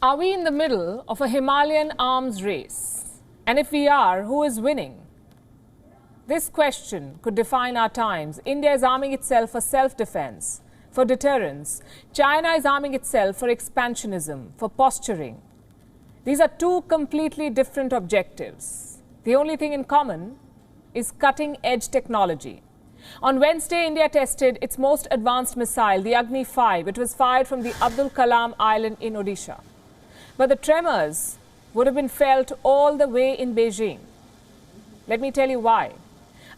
Are we in the middle of a Himalayan arms race? And if we are, who is winning? This question could define our times. India is arming itself for self-defense, for deterrence. China is arming itself for expansionism, for posturing. These are two completely different objectives. The only thing in common is cutting-edge technology. On Wednesday, India tested its most advanced missile, the Agni 5. It was fired from the Abdul Kalam Island in Odisha. But the tremors would have been felt all the way in Beijing. Let me tell you why.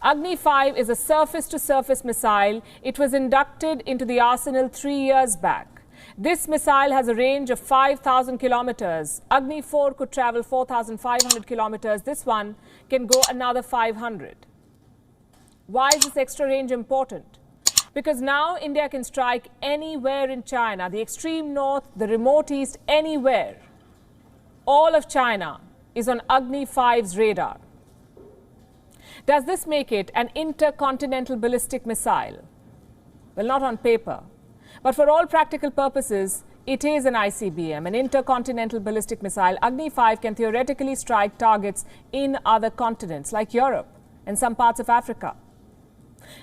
Agni 5 is a surface-to-surface missile. It was inducted into the arsenal 3 years back. This missile has a range of 5,000 kilometers. Agni 4 could travel 4,500 kilometers. This one can go another 500. Why is this extra range important? Because now India can strike anywhere in China, the extreme north, the remote east, anywhere. All of China is on Agni 5's radar. Does this make it an intercontinental ballistic missile? Well, not on paper. But for all practical purposes, it is an ICBM, an intercontinental ballistic missile. Agni 5 can theoretically strike targets in other continents like Europe and some parts of Africa.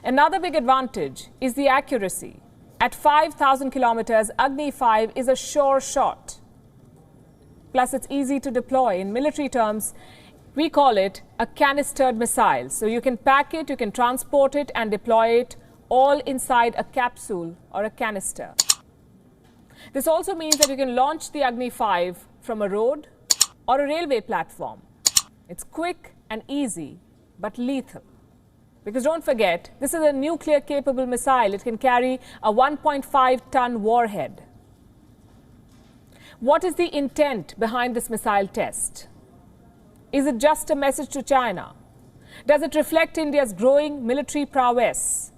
Another big advantage is the accuracy. At 5,000 kilometers, Agni 5 is a sure shot. Plus, it's easy to deploy. In military terms, we call it a canistered missile. So you can pack it, you can transport it and deploy it all inside a capsule or a canister. This also means that you can launch the Agni 5 from a road or a railway platform. It's quick and easy, but lethal. Because don't forget, this is a nuclear-capable missile. It can carry a 1.5-ton warhead. What is the intent behind this missile test? Is it just a message to China? Does it reflect India's growing military prowess?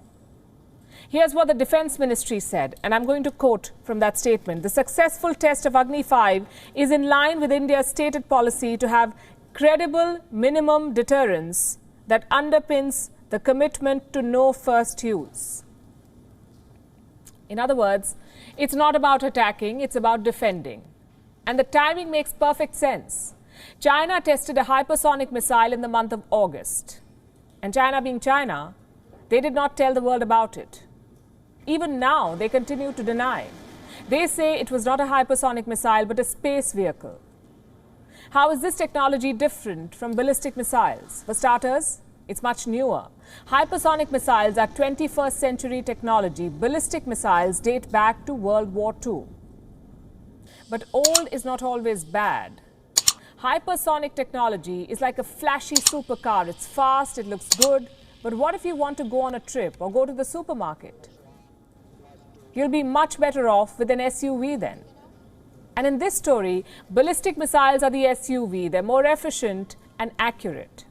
Here's what the Defense Ministry said, and I'm going to quote from that statement. The successful test of Agni 5 is in line with India's stated policy to have credible minimum deterrence that underpins the commitment to no first use. In other words, it's not about attacking, it's about defending. And the timing makes perfect sense. China tested a hypersonic missile in the month of August. And China being China, they did not tell the world about it. Even now, they continue to deny. They say it was not a hypersonic missile, but a space vehicle. How is this technology different from ballistic missiles? For starters, it's much newer. Hypersonic missiles are 21st century technology. Ballistic missiles date back to World War II. But old is not always bad. Hypersonic technology is like a flashy supercar. It's fast, it looks good. But what if you want to go on a trip or go to the supermarket? You'll be much better off with an SUV then. And in this story, ballistic missiles are the SUV. They're more efficient and accurate.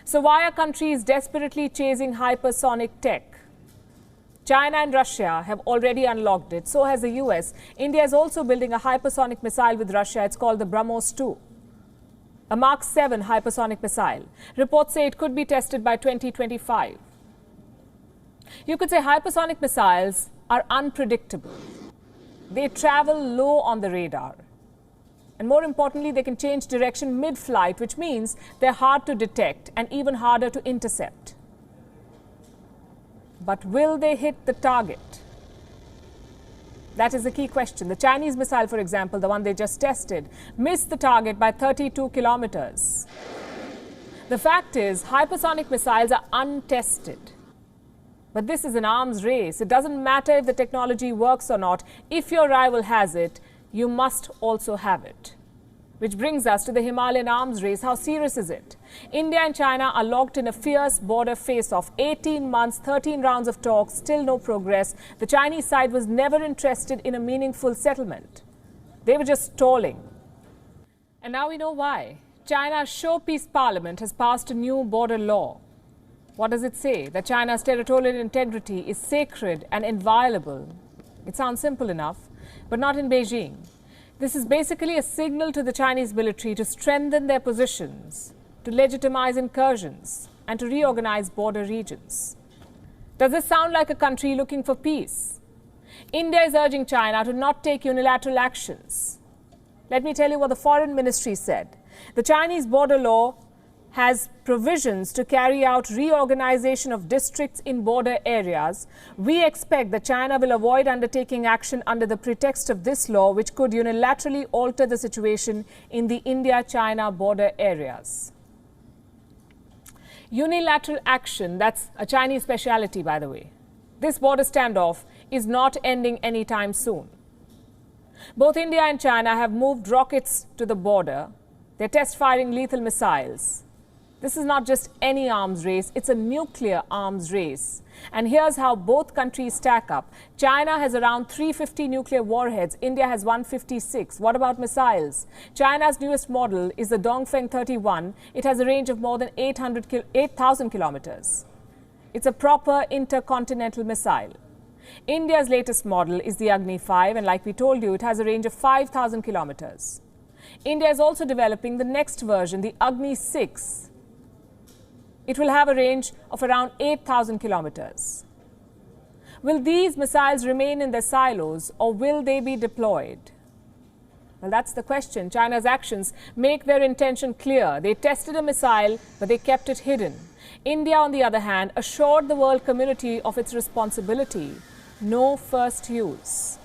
So why are countries desperately chasing hypersonic tech? China and Russia have already unlocked it. So has the US. India is also building a hypersonic missile with Russia. It's called the BrahMos 2. A Mark 7 hypersonic missile. Reports say it could be tested by 2025. You could say hypersonic missiles are unpredictable. They travel low on the radar. And more importantly, they can change direction mid-flight, which means they're hard to detect and even harder to intercept. But will they hit the target? That is the key question. The Chinese missile, for example, the one they just tested, missed the target by 32 kilometers. The fact is, hypersonic missiles are untested. But this is an arms race. It doesn't matter if the technology works or not. If your rival has it, you must also have it. Which brings us to the Himalayan arms race. How serious is it? India and China are locked in a fierce border face-off. 18 months, 13 rounds of talks, still no progress. The Chinese side was never interested in a meaningful settlement. They were just stalling. And now we know why. China's showpiece parliament has passed a new border law. What does it say? That China's territorial integrity is sacred and inviolable. It sounds simple enough, but not in Beijing. This is basically a signal to the Chinese military to strengthen their positions, to legitimize incursions, and to reorganize border regions. Does this sound like a country looking for peace? India is urging China to not take unilateral actions. Let me tell you what the Foreign Ministry said. The Chinese border law has provisions to carry out reorganization of districts in border areas. We expect that China will avoid undertaking action under the pretext of this law, which could unilaterally alter the situation in the India-China border areas. Unilateral action, that's a Chinese speciality, by the way. This border standoff is not ending anytime soon. Both India and China have moved rockets to the border. They're test-firing lethal missiles. This is not just any arms race, it's a nuclear arms race. And here's how both countries stack up. China has around 350 nuclear warheads. India has 156. What about missiles? China's newest model is the Dongfeng 31. It has a range of more than 8,000 kilometers. It's a proper intercontinental missile. India's latest model is the Agni 5, and like we told you, it has a range of 5,000 kilometers. India is also developing the next version, the Agni 6. It will have a range of around 8,000 kilometers. Will these missiles remain in their silos, or will they be deployed? Well, that's the question. China's actions make their intention clear. They tested a missile, but they kept it hidden. India, on the other hand, assured the world community of its responsibility. No first use.